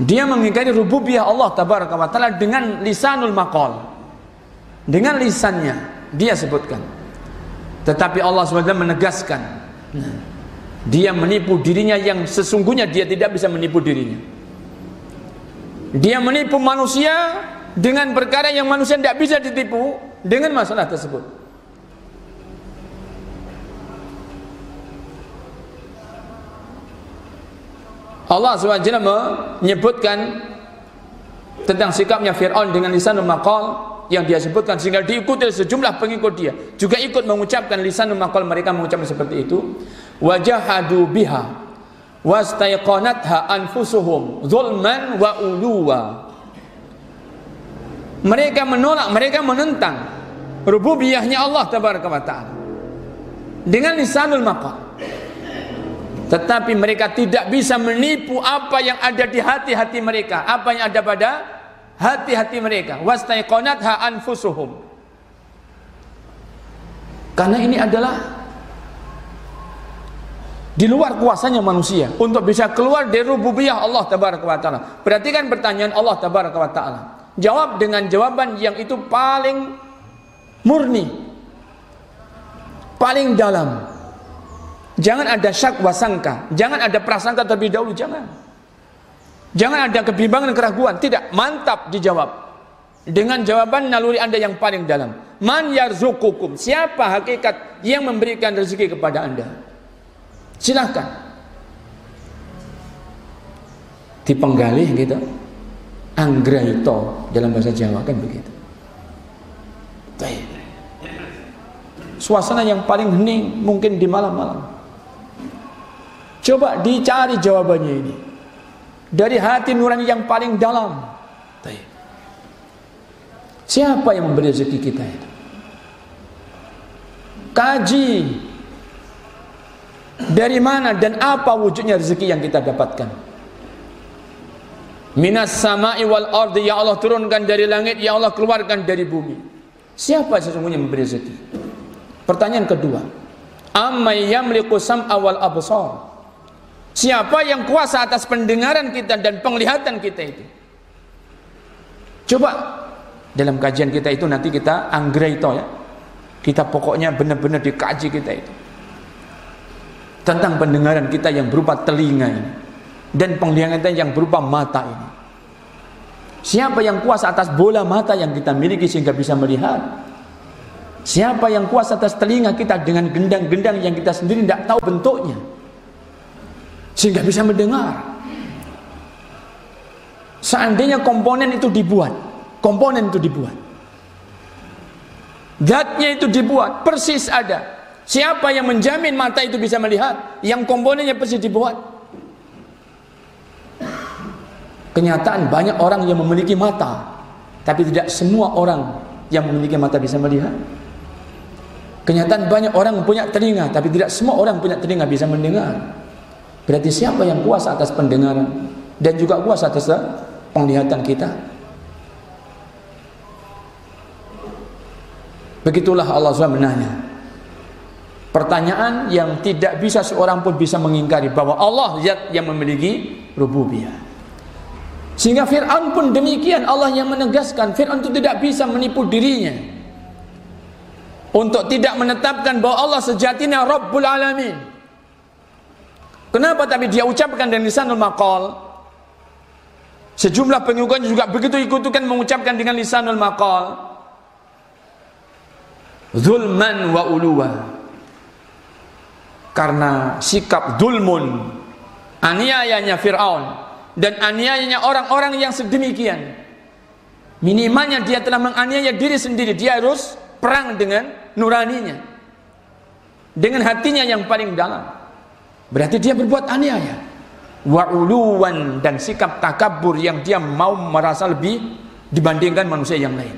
Dia mengingkari rububiyah Allah tabaraka wa ta'ala dengan lisanul maqal. Dengan lisannya dia sebutkan. Tetapi Allah SWT menegaskan, dia menipu dirinya yang sesungguhnya dia tidak bisa menipu dirinya. Dia menipu manusia dengan perkara yang manusia tidak bisa ditipu dengan masalah tersebut. Allah SWT menyebutkan tentang sikapnya Fir'aun dengan lisanul maqal yang dia sebutkan, sehingga diikuti sejumlah pengikut dia juga ikut mengucapkan lisanul maqal, mereka mengucapkan seperti itu. Wajahadu biha wastaiqanatha anfusuhum zulman wa uluwa. Mereka menolak, mereka menentang rububiyahnya Allah tabaraka wa ta'ala dengan lisanul maqal, tetapi mereka tidak bisa menipu apa yang ada di hati-hati mereka, apa yang ada pada hati-hati mereka. Wastaiqanatha anfusuhum. Karena ini adalah di luar kuasanya manusia untuk bisa keluar dari rububiyah Allah tabaraka wa ta'ala. Perhatikan pertanyaan Allah tabaraka wa ta'ala. Jawab dengan jawaban yang itu paling murni, paling dalam. Jangan ada syak wasangka, jangan ada prasangka terlebih dahulu, jangan ada kebimbangan, keraguan, tidak, mantap dijawab. dengan jawaban naluri Anda yang paling dalam. Man yarzuqukum, siapa hakikat yang memberikan rezeki kepada Anda? Silahkan dipenggalih gitu, anggraito dalam bahasa Jawa kan begitu. Baik. Suasana yang paling hening mungkin di malam-malam. Coba dicari jawabannya ini dari hati nurani yang paling dalam. Baik. Siapa yang memberi rezeki kita itu? Kaji dari mana dan apa wujudnya rezeki yang kita dapatkan. Minas sama'i wal ardi, ya Allah turunkan dari langit, ya Allah keluarkan dari bumi. Siapa sesungguhnya memberi rezeki? Pertanyaan kedua, amman yamliku sam'a wal absar, siapa yang kuasa atas pendengaran kita dan penglihatan kita itu? Coba dalam kajian kita itu nanti kita anggraito ya, kita pokoknya benar-benar dikaji kita itu tentang pendengaran kita yang berupa telinga ini dan penglihatan yang berupa mata ini. Siapa yang kuasa atas bola mata yang kita miliki sehingga bisa melihat? Siapa yang kuasa atas telinga kita dengan gendang-gendang yang kita sendiri tidak tahu bentuknya sehingga bisa mendengar? Seandainya komponen itu dibuat, zatnya itu dibuat, persis ada. Siapa yang menjamin mata itu bisa melihat? Yang komponennya persis dibuat. Kenyataan banyak orang yang memiliki mata, tapi tidak semua orang yang memiliki mata bisa melihat. Kenyataan banyak orang punya telinga, tapi tidak semua orang punya telinga bisa mendengar. Berarti siapa yang kuasa atas pendengaran dan juga kuasa atas penglihatan kita? Begitulah Allah SWT menanya. Pertanyaan yang tidak bisa seorang pun bisa mengingkari bahwa Allah zat yang memiliki rububiyah. Sehingga Fir'aun pun demikian, Allah yang menegaskan Fir'aun itu tidak bisa menipu dirinya untuk tidak menetapkan bahwa Allah sejatinya Rabbul Alamin. Kenapa? Tapi dia ucapkan dengan lisanul maqal. Sejumlah pengikutnya juga begitu ikutukan mengucapkan dengan lisanul maqal, zulman wa uluwa, karena sikap zulmun, aniayanya Fir'aun dan aniayanya orang-orang yang sedemikian. Minimalnya dia telah menganiaya diri sendiri. Dia harus perang dengan nuraninya, dengan hatinya yang paling dalam. Berarti dia berbuat aniaya. Wa uluwan, dan sikap takabur yang dia mau merasa lebih dibandingkan manusia yang lain,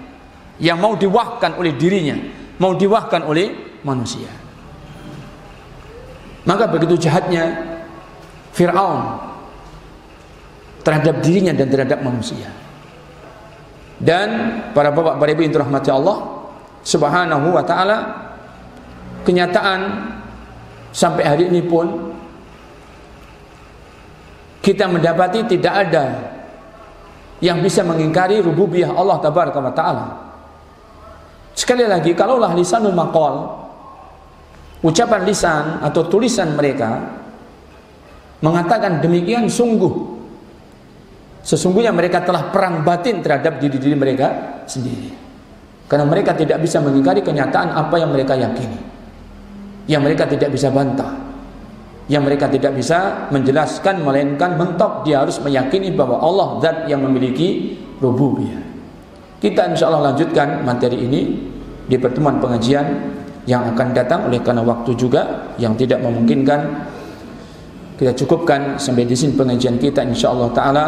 yang mau diwahkan oleh dirinya, mau diwahkan oleh manusia. Maka begitu jahatnya Fir'aun terhadap dirinya dan terhadap manusia. Dan para bapak, para ibu yang dirahmati Allah Subhanahu wa ta'ala, kenyataan sampai hari ini pun kita mendapati tidak ada yang bisa mengingkari rububiyah Allah tabaraka wa ta'ala. Sekali lagi, kalaulah lisanul maqal, ucapan lisan atau tulisan mereka mengatakan demikian, sesungguhnya mereka telah perang batin terhadap diri-diri mereka sendiri. Karena mereka tidak bisa mengingkari kenyataan apa yang mereka yakini, yang mereka tidak bisa bantah, yang mereka tidak bisa menjelaskan, melainkan mentok dia harus meyakini bahwa Allah zat yang memiliki rububiyah. Kita insyaallah lanjutkan materi ini di pertemuan pengajian yang akan datang. Oleh karena waktu juga yang tidak memungkinkan, kita cukupkan sampai di sini pengajian kita insyaallah taala.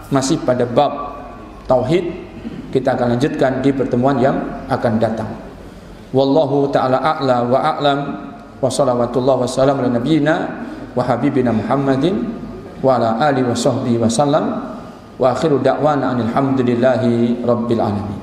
Masih pada bab tauhid, kita akan lanjutkan di pertemuan yang akan datang. Wallahu taala a'la wa a'lam, wa salawatullah wa salam ala nabiyyina wa habibina Muhammadin wa ala alihi wa sahbihi wa sallam, wa akhiru da'wana alhamdulillahi rabbil alamin.